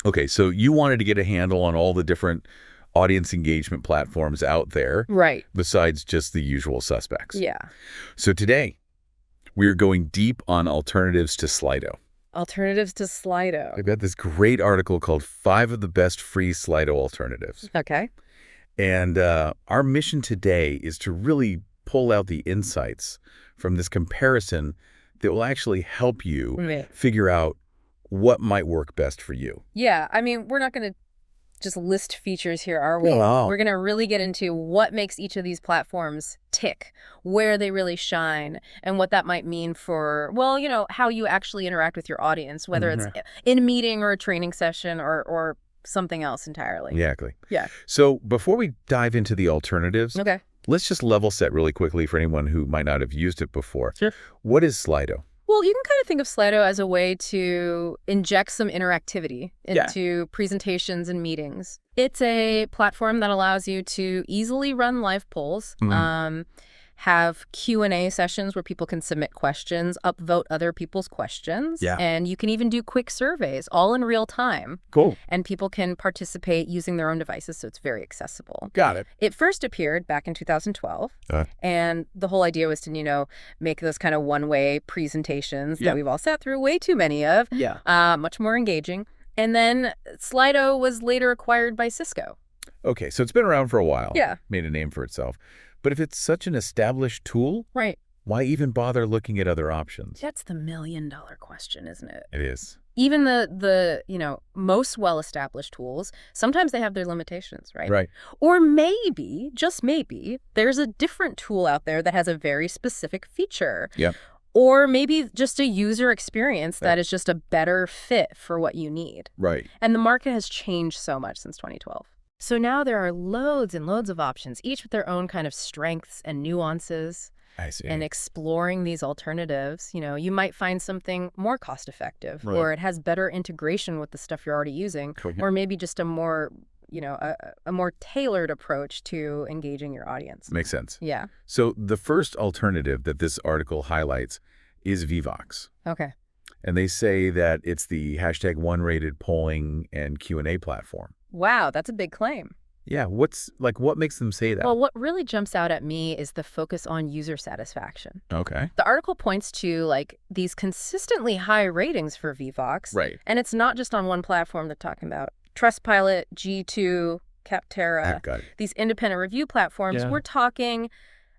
Okay, so you wanted to get a handle on all the different audience engagement platforms out there. Right. Besides just the usual suspects. Yeah. So today, we're going deep on alternatives to Slido. Alternatives to Slido. I've got this great article called 5 of the Best Free Slido Alternatives. Okay. And our mission today is to really pull out the insights from this comparison that will actually help you figure out what might work best for you. Yeah, I mean, we're not going to just list features here, are we? No. We're going to really get into what makes each of these platforms tick, where they really shine, and what that might mean for, well, you know, how you actually interact with your audience, whether it's in a meeting or a training session or something else entirely. Exactly. Yeah. So before we dive into the alternatives, okay, let's just level set really quickly for anyone who might not have used it before. Sure. What is Slido? Well, you can kind of think of Slido as a way to inject some interactivity into presentations and meetings. It's a platform that allows you to easily run live polls, have Q&A sessions where people can submit questions, upvote other people's questions, and you can even do quick surveys all in real time. Cool. And people can participate using their own devices, so it's very accessible. Got it. It first appeared back in 2012, and the whole idea was to, you know, make those kind of one-way presentations that we've all sat through way too many of, much more engaging. And then Slido was later acquired by Cisco. Okay, so it's been around for a while. Yeah. Made a name for itself. But if it's such an established tool, why even bother looking at other options? That's the million-dollar question, isn't it? It is. Even the you know, most well-established tools, sometimes they have their limitations, right? Right. Or maybe, just maybe, there's a different tool out there that has a very specific feature. Yep. Or maybe just a user experience that is just a better fit for what you need. Right. And the market has changed so much since 2012. So now there are loads and loads of options, each with their own kind of strengths and nuances. I see. And exploring these alternatives, you know, you might find something more cost-effective, or it has better integration with the stuff you're already using, or maybe just a more, you know, a more tailored approach to engaging your audience. Makes sense. Yeah. So the first alternative that this article highlights is Vevox. Okay. And they say that it's the #1-rated polling and Q&A platform. Wow, that's a big claim. Yeah, what makes them say that? Well, what really jumps out at me is the focus on user satisfaction. Okay. The article points to like these consistently high ratings for Vevox. Right. And it's not just on one platform they're talking about. Trustpilot, G2, Capterra, Got it. these independent review platforms, we're talking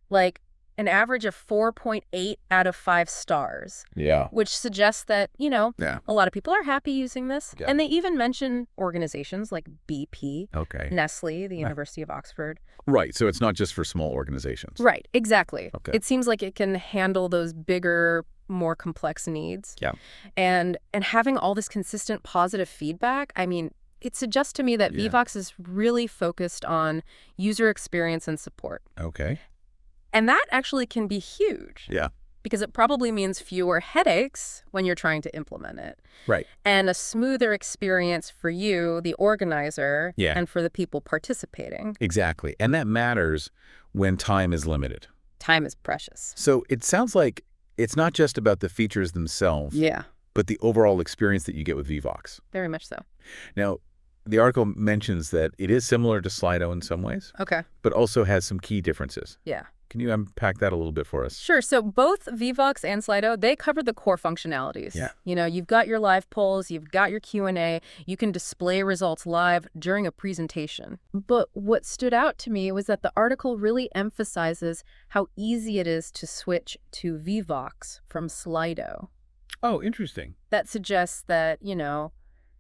like an average of 4.8 out of 5 stars. Yeah. Which suggests that, you know, a lot of people are happy using this. Yeah. And they even mention organizations like BP, Okay. Nestle, the University of Oxford. Right, so it's not just for small organizations. Right, exactly. Okay. It seems like it can handle those bigger, more complex needs. Yeah. And having all this consistent positive feedback, I mean, it suggests to me that Vevox is really focused on user experience and support. Okay. And that actually can be huge. Yeah. Because it probably means fewer headaches when you're trying to implement it. Right. And a smoother experience for you, the organizer, and for the people participating. Exactly. And that matters when time is limited. Time is precious. So it sounds like it's not just about the features themselves, but the overall experience that you get with Vevox. Very much so. Now, the article mentions that it is similar to Slido in some ways, but also has some key differences. Yeah. Can you unpack that a little bit for us? Sure. So both Vevox and Slido, they cover the core functionalities. Yeah. You know, you've got your live polls, you've got your Q&A, you can display results live during a presentation. But what stood out to me was that the article really emphasizes how easy it is to switch to Vevox from Slido. Oh, interesting. That suggests that, you know,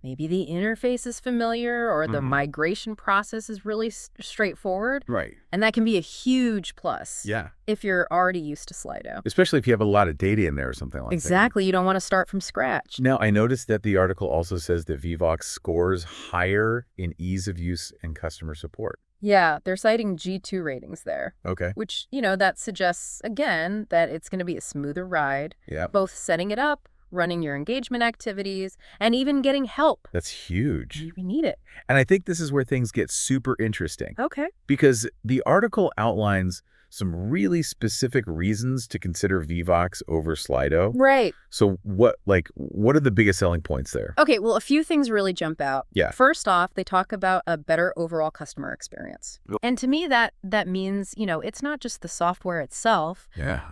maybe the interface is familiar or the migration process is really straightforward. Right. And that can be a huge plus. Yeah. If you're already used to Slido. Especially if you have a lot of data in there or something like that. Exactly. You don't want to start from scratch. Now, I noticed that the article also says that Vevox scores higher in ease of use and customer support. Yeah, they're citing G2 ratings there. Okay. Which, you know, that suggests, again, that it's going to be a smoother ride. Yeah. Both setting it up, running your engagement activities, and even getting help. That's huge. We need it. And I think this is where things get super interesting. Okay. Because the article outlines some really specific reasons to consider Vevox over Slido. Right. So what are the biggest selling points there? Okay, well, a few things really jump out. Yeah. First off, they talk about a better overall customer experience. And to me, that means, it's not just the software itself,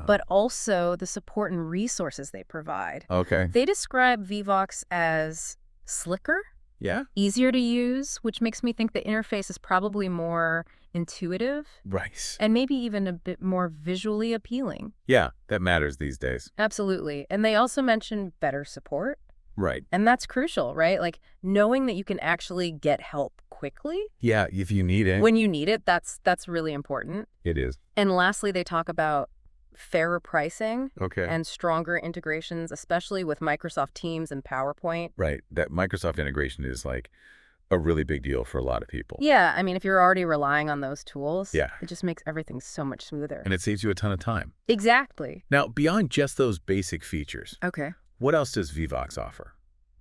but also the support and resources they provide. Okay. They describe Vevox as slicker, easier to use, which makes me think the interface is probably more intuitive. Right. And maybe even a bit more visually appealing. Yeah, that matters these days. Absolutely. And they also mention better support. Right. And that's crucial, right? Like knowing that you can actually get help quickly. Yeah, if you need it. When you need it, that's really important. It is. And lastly, they talk about fairer pricing Okay. and stronger integrations, especially with Microsoft Teams and PowerPoint. Right. That Microsoft integration is like a really big deal for a lot of people. Yeah, I mean, if you're already relying on those tools, it just makes everything so much smoother. And it saves you a ton of time. Exactly. Now, beyond just those basic features, Okay. what else does Vevox offer?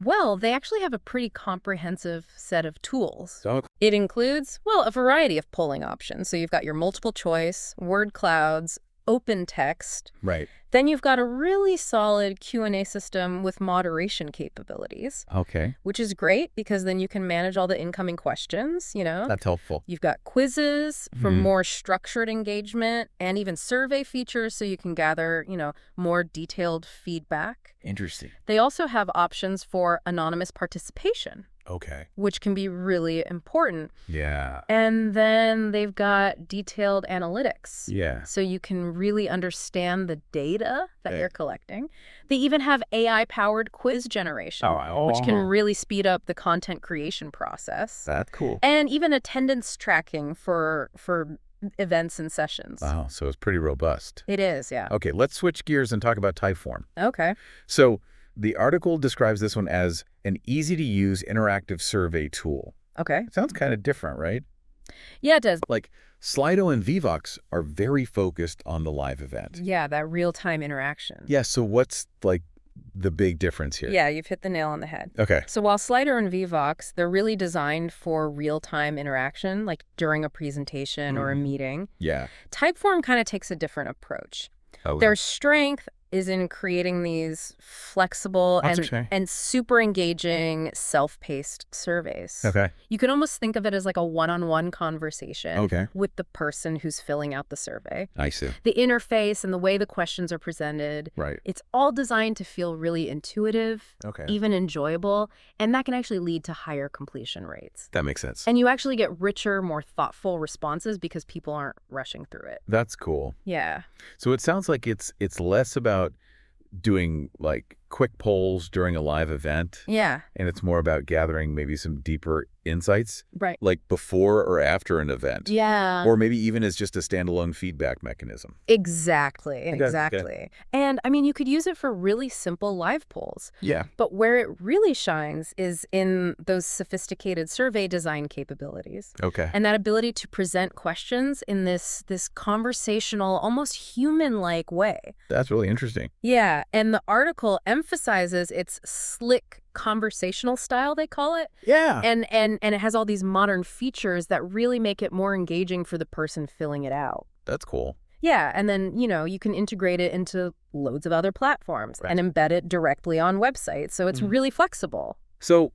Well, they actually have a pretty comprehensive set of tools. So, It includes, a variety of polling options. So you've got your multiple choice, word clouds, open text. right. Then you've got a really solid Q&A system with moderation capabilities, Okay. which is great because then you can manage all the incoming questions, That's helpful. You've got quizzes for more structured engagement and even survey features so you can gather, more detailed feedback. Interesting. They also have options for anonymous participation, Okay. which can be really important. Yeah. And then they've got detailed analytics. Yeah. So you can really understand the data that you're collecting. They even have AI-powered quiz generation, which can really speed up the content creation process. That's cool. And even attendance tracking for events and sessions. Wow, so it's pretty robust. It is, yeah. Okay, let's switch gears and talk about Typeform. Okay. So the article describes this one as an easy-to-use interactive survey tool. Okay. Sounds kind of different, right? Yeah, it does. Like Slido and Vevox are very focused on the live event. Yeah, that real-time interaction. Yeah, so what's the big difference here? Yeah, you've hit the nail on the head. Okay. So while Slido and Vevox, they're really designed for real-time interaction, like during a presentation or a meeting. Yeah. Typeform kind of takes a different approach. Okay. Their strength is in creating these flexible and super engaging self-paced surveys. Okay. You can almost think of it as like a one-on-one conversation with the person who's filling out the survey. I see. The interface and the way the questions are presented, it's all designed to feel really intuitive, even enjoyable, and that can actually lead to higher completion rates. That makes sense. And you actually get richer, more thoughtful responses because people aren't rushing through it. That's cool. Yeah. So it sounds like it's less about doing quick polls during a live event. Yeah. And it's more about gathering maybe some deeper insights. Right. Like before or after an event. Yeah. Or maybe even as just a standalone feedback mechanism. Exactly. Exactly. Okay. And I mean, you could use it for really simple live polls. Yeah. But where it really shines is in those sophisticated survey design capabilities. Okay. And that ability to present questions in this conversational, almost human-like way. That's really interesting. Yeah. And the article emphasizes its slick conversational style, they call it. Yeah. And it has all these modern features that really make it more engaging for the person filling it out. That's cool. Yeah, and then, you can integrate it into loads of other platforms and embed it directly on websites. So it's really flexible. So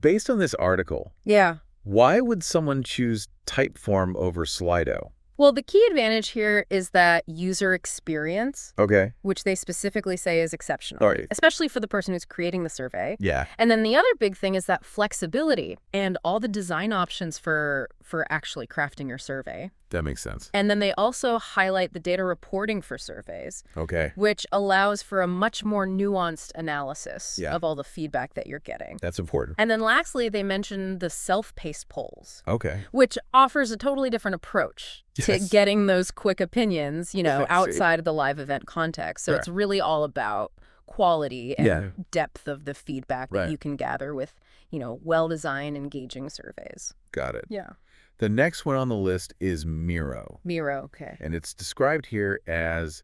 based on this article, Yeah. why would someone choose Typeform over Slido? Well, the key advantage here is that user experience, Okay. which they specifically say is exceptional, All right. especially for the person who's creating the survey. Yeah. And then the other big thing is that flexibility and all the design options for actually crafting your survey. That makes sense. And then they also highlight the data reporting for surveys, Okay. which allows for a much more nuanced analysis Yeah. of all the feedback that you're getting. That's important. And then lastly, they mentioned the self-paced polls, Okay. which offers a totally different approach to Yes. getting those quick opinions, Right. outside of the live event context. So Sure. it's really all about quality and depth of the feedback that Right. you can gather with, well-designed, engaging surveys. Got it. Yeah. The next one on the list is Miro. Miro, okay. And it's described here as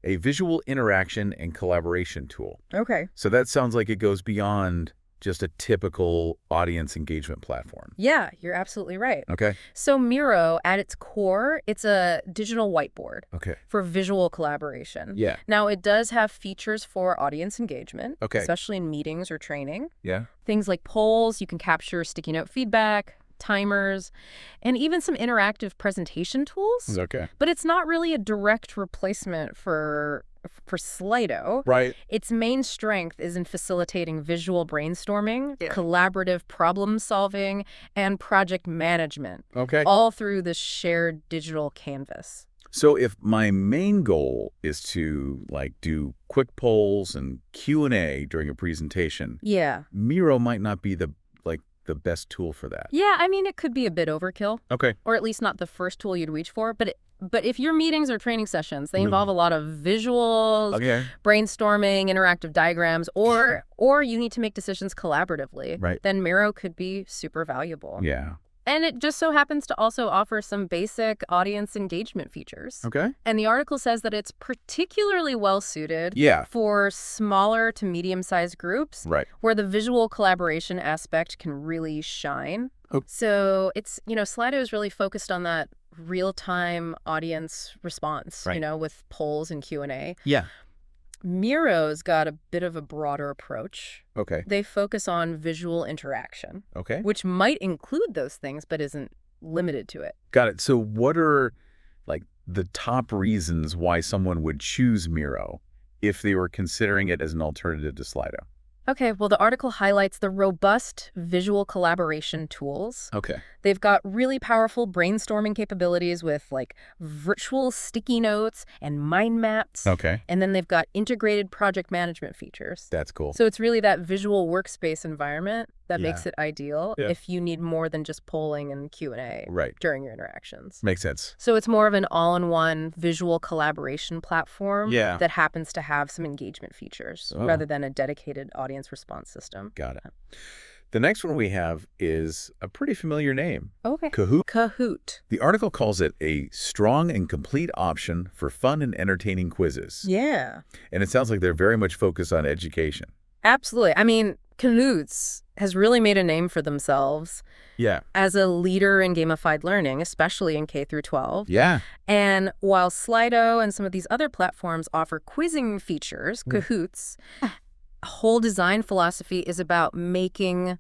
a visual interaction and collaboration tool. Okay. So that sounds like it goes beyond just a typical audience engagement platform. Yeah, you're absolutely right. Okay. So Miro, at its core, it's a digital whiteboard for visual collaboration. Yeah. Now, it does have features for audience engagement, Okay. especially in meetings or training. Yeah. Things like polls, you can capture sticky note feedback, timers, and even some interactive presentation tools. Okay. But it's not really a direct replacement for Slido. Right. Its main strength is in facilitating visual brainstorming, collaborative problem solving, and project management. Okay. All through this shared digital canvas. So if my main goal is to do quick polls and Q&A during a presentation, Miro might not be the best tool for that. Yeah, I mean, it could be a bit overkill. Okay. Or at least not the first tool you'd reach for. But if your meetings or training sessions, they involve a lot of visuals, brainstorming, interactive diagrams, or you need to make decisions collaboratively, then Miro could be super valuable. Yeah. And it just so happens to also offer some basic audience engagement features. Okay. And the article says that it's particularly well-suited for smaller to medium-sized groups where the visual collaboration aspect can really shine. Okay. So it's, Slido is really focused on that real-time audience response, with polls and Q&A. Yeah. Miro's got a bit of a broader approach. Okay. They focus on visual interaction. Okay. Which might include those things, but isn't limited to it. Got it. So what are the top reasons why someone would choose Miro if they were considering it as an alternative to Slido? Okay, well, the article highlights the robust visual collaboration tools. Okay. They've got really powerful brainstorming capabilities with virtual sticky notes and mind maps. Okay. And then they've got integrated project management features. That's cool. So it's really that visual workspace environment that makes it ideal if you need more than just polling and Q&A during your interactions. Makes sense. So it's more of an all-in-one visual collaboration platform that happens to have some engagement features rather than a dedicated audience response system. Got it. The next one we have is a pretty familiar name. Okay. Kahoot. Kahoot. The article calls it a strong and complete option for fun and entertaining quizzes. Yeah. And it sounds like they're very much focused on education. Absolutely. I mean, Kahoot has really made a name for themselves as a leader in gamified learning, especially in K through 12. Yeah. And while Slido and some of these other platforms offer quizzing features, Kahoot's whole design philosophy is about making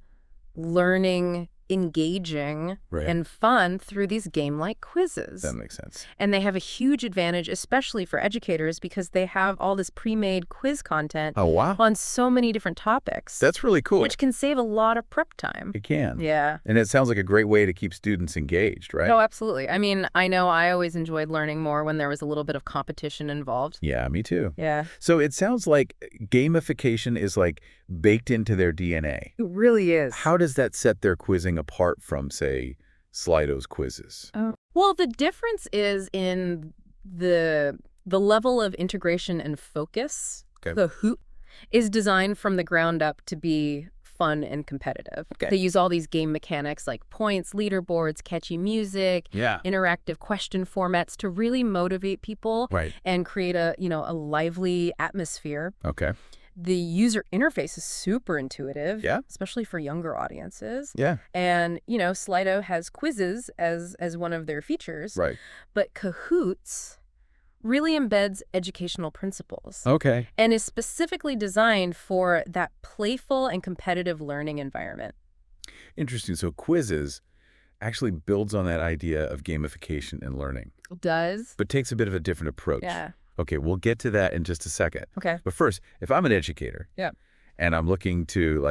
learning engaging and fun through these game-like quizzes. That makes sense. And they have a huge advantage, especially for educators, because they have all this pre-made quiz content on so many different topics. That's really cool. Which can save a lot of prep time. It can. Yeah. And it sounds like a great way to keep students engaged, right? No, absolutely. I mean, I know I always enjoyed learning more when there was a little bit of competition involved. Yeah, me too. Yeah. So it sounds like gamification is baked into their DNA. It really is. How does that set their quizzing apart from, say, Slido's quizzes? Well, the difference is in the level of integration and focus. Kahoot is designed from the ground up to be fun and competitive. They use all these game mechanics like points, leaderboards, catchy music, interactive question formats to really motivate people and create a lively atmosphere. Okay. The user interface is super intuitive, especially for younger audiences. Yeah. And, Slido has quizzes as one of their features. Right. But Kahoot really embeds educational principles. Okay. And is specifically designed for that playful and competitive learning environment. Interesting. So quizzes actually builds on that idea of gamification and learning. It does. But takes a bit of a different approach. Yeah. Okay, we'll get to that in just a second. Okay. But first, if I'm an educator and I'm looking to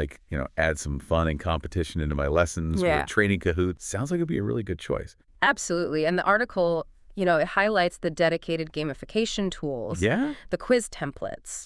add some fun and competition into my lessons or training Kahoot, sounds like it'd be a really good choice. Absolutely. And the article, it highlights the dedicated gamification tools, the quiz templates,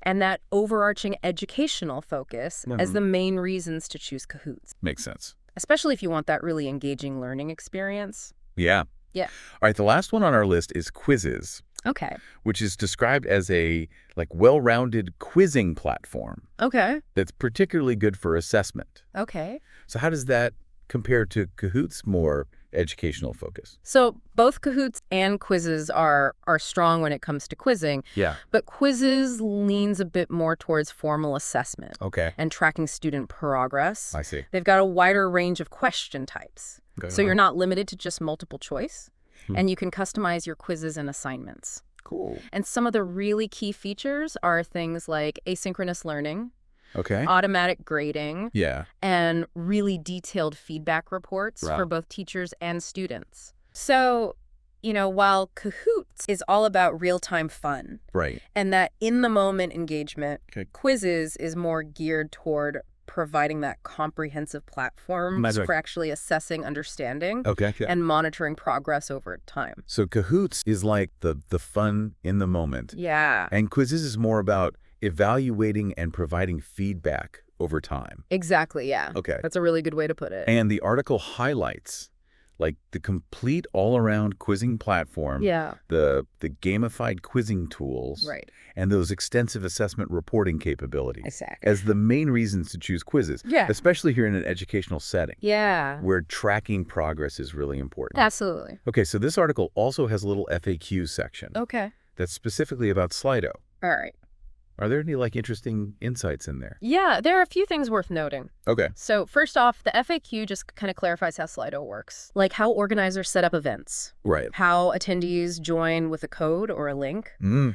and that overarching educational focus as the main reasons to choose Kahoot. Makes sense. Especially if you want that really engaging learning experience. Yeah. Yeah. All right, the last one on our list is Quizizz. Okay. Which is described as a well-rounded quizzing platform. Okay. That's particularly good for assessment. Okay. So how does that compared to Kahoot's more educational focus? So both Kahoots and Quizizz are strong when it comes to quizzing. Yeah. But Quizizz leans a bit more towards formal assessment. Okay. And tracking student progress. I see. They've got a wider range of question types. Okay. So you're not limited to just multiple choice. And you can customize your quizzes and assignments. Cool. And some of the really key features are things like asynchronous learning, Okay. automatic grading, Yeah. and really detailed feedback reports for both teachers and students. So, while Kahoot is all about real-time fun, Right. and that in-the-moment engagement, Okay. Quizizz is more geared toward providing that comprehensive platform That's right. for actually assessing understanding Okay. Yeah. and monitoring progress over time. So Kahoots is like the fun in the moment. Yeah. And Quizizz is more about evaluating and providing feedback over time. Exactly, yeah. Okay. That's a really good way to put it. And the article highlights like the complete all-around quizzing platform, Yeah. the gamified quizzing tools, Right. and those extensive assessment reporting capabilities Exactly. as the main reasons to choose Quizizz, Yeah. especially here in an educational setting Yeah. where tracking progress is really important. Absolutely. Okay, so this article also has a little FAQ section Okay. that's specifically about Slido. All right. Are there any interesting insights in there? Yeah, there are a few things worth noting. Okay. So first off, the FAQ just kind of clarifies how Slido works, like how organizers set up events, Right. how attendees join with a code or a link,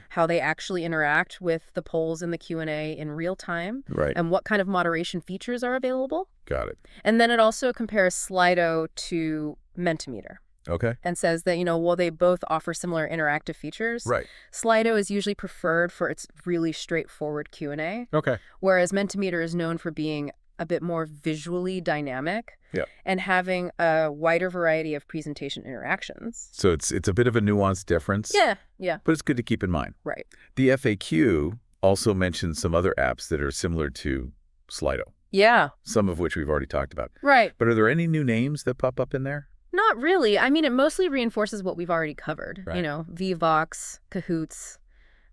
how they actually interact with the polls and the Q&A in real time, Right. and what kind of moderation features are available. Got it. And then it also compares Slido to Mentimeter Okay. and says that, while they both offer similar interactive features, Right. Slido is usually preferred for its really straightforward Q&A, Okay. whereas Mentimeter is known for being a bit more visually dynamic and having a wider variety of presentation interactions. So it's a bit of a nuanced difference. Yeah. But it's good to keep in mind. Right. The FAQ also mentions some other apps that are similar to Slido, Yeah. some of which we've already talked about. Right. But are there any new names that pop up in there? Not really. I mean, it mostly reinforces what we've already covered. Right. Vevox, Kahoots,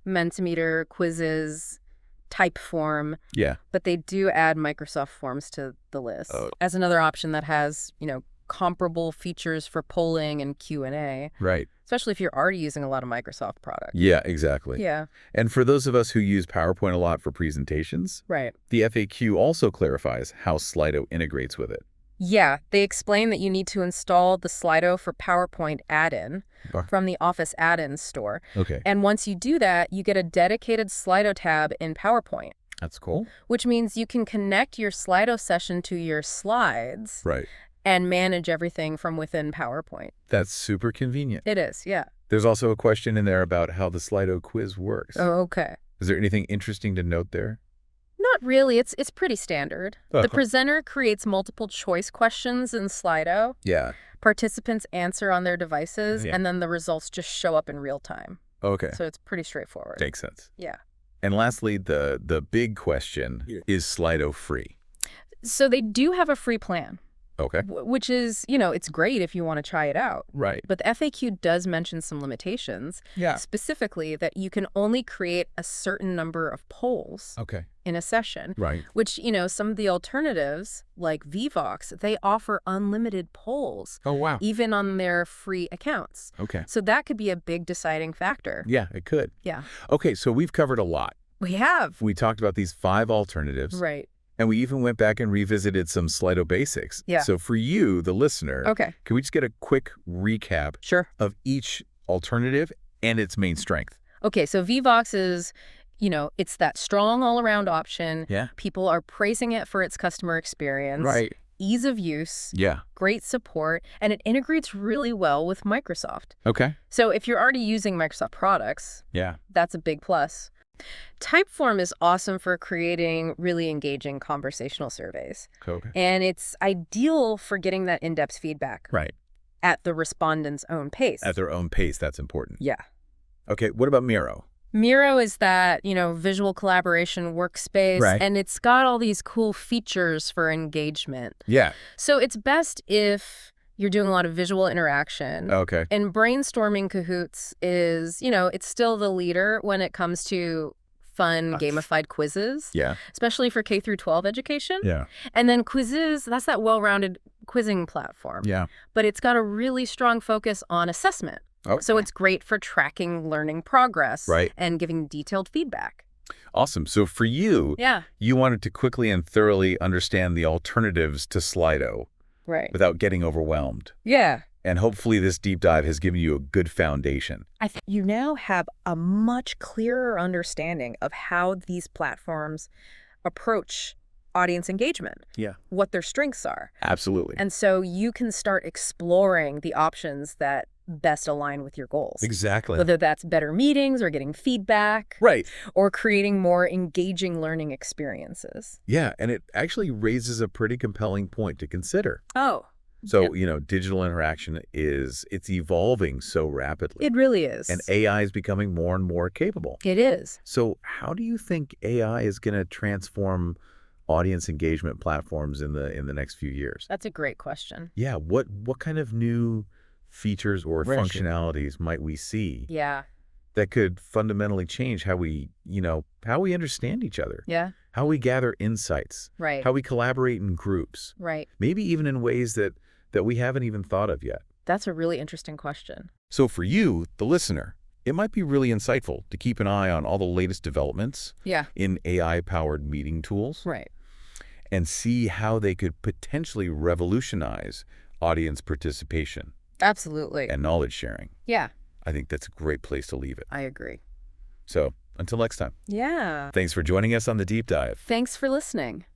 Mentimeter, Quizizz, Typeform. Yeah. But they do add Microsoft Forms to the list as another option that has, comparable features for polling and Q&A, Right. especially if you're already using a lot of Microsoft products. Yeah, exactly. Yeah. And for those of us who use PowerPoint a lot for presentations, Right. the FAQ also clarifies how Slido integrates with it. Yeah, they explain that you need to install the Slido for PowerPoint add-in from the Office add-in store. Okay. And once you do that, you get a dedicated Slido tab in PowerPoint, That's cool. which means you can connect your Slido session to your slides Right. and manage everything from within PowerPoint. That's super convenient. It is, yeah. There's also a question in there about how the Slido quiz works. Oh, okay. Is there anything interesting to note there? Not really. It's pretty standard. The presenter creates multiple choice questions in Slido. Yeah. Participants answer on their devices, Yeah. and then the results just show up in real time. Okay. So it's pretty straightforward. Makes sense. Yeah. And lastly, the big question, is Slido free? So they do have a free plan. Okay. Which is, it's great if you want to try it out. Right. But the FAQ does mention some limitations. Yeah. Specifically that you can only create a certain number of polls Okay. in a session. Right. Which, some of the alternatives, like Vevox, they offer unlimited polls. Oh, wow. Even on their free accounts. Okay. So that could be a big deciding factor. Yeah, it could. Yeah. Okay, so we've covered a lot. We have. We talked about these 5 alternatives. Right. And we even went back and revisited some Slido basics. Yeah. So for you, the listener, Okay. can we just get a quick recap Sure. of each alternative and its main strength? Okay, so Vevox is, it's that strong all-around option. Yeah. People are praising it for its customer experience. Right. Ease of use. Yeah. Great support. And it integrates really well with Microsoft. Okay. So if you're already using Microsoft products, Yeah. that's a big plus. Typeform is awesome for creating really engaging conversational surveys. Okay. And it's ideal for getting that in-depth feedback Right. at the respondent's own pace. At their own pace, that's important. Yeah. Okay, what about Miro? Miro is that, visual collaboration workspace, Right. and it's got all these cool features for engagement. Yeah. So it's best if you're doing a lot of visual interaction. Okay. And brainstorming Kahoots is, it's still the leader when it comes to fun gamified quizzes. Yeah. Especially for K through 12 education. Yeah. And then Quizizz, that's that well-rounded quizzing platform. Yeah. But it's got a really strong focus on assessment. Okay. So it's great for tracking learning progress Right. and giving detailed feedback. Awesome. So for you, you wanted to quickly and thoroughly understand the alternatives to Slido without getting overwhelmed. Yeah. And hopefully this deep dive has given you a good foundation. I think you now have a much clearer understanding of how these platforms approach audience engagement, what their strengths are. Absolutely. And so you can start exploring the options that best align with your goals. Exactly. Whether that's better meetings or getting feedback. Right. Or creating more engaging learning experiences. Yeah, and it actually raises a pretty compelling point to consider. Oh. So, digital interaction it's evolving so rapidly. It really is. And AI is becoming more and more capable. It is. So how do you think AI is going to transform audience engagement platforms in the next few years? That's a great question. Yeah, what kind of new features or functionalities might we see that could fundamentally change how we understand each other? Yeah. How we gather insights. Right. How we collaborate in groups. Right. Maybe even in ways that we haven't even thought of yet. That's a really interesting question. So for you, the listener, it might be really insightful to keep an eye on all the latest developments in AI-powered meeting tools. Right. And see how they could potentially revolutionize audience participation. Absolutely. And knowledge sharing. Yeah. I think that's a great place to leave it. I agree. So until next time. Yeah. Thanks for joining us on The Deep Dive. Thanks for listening.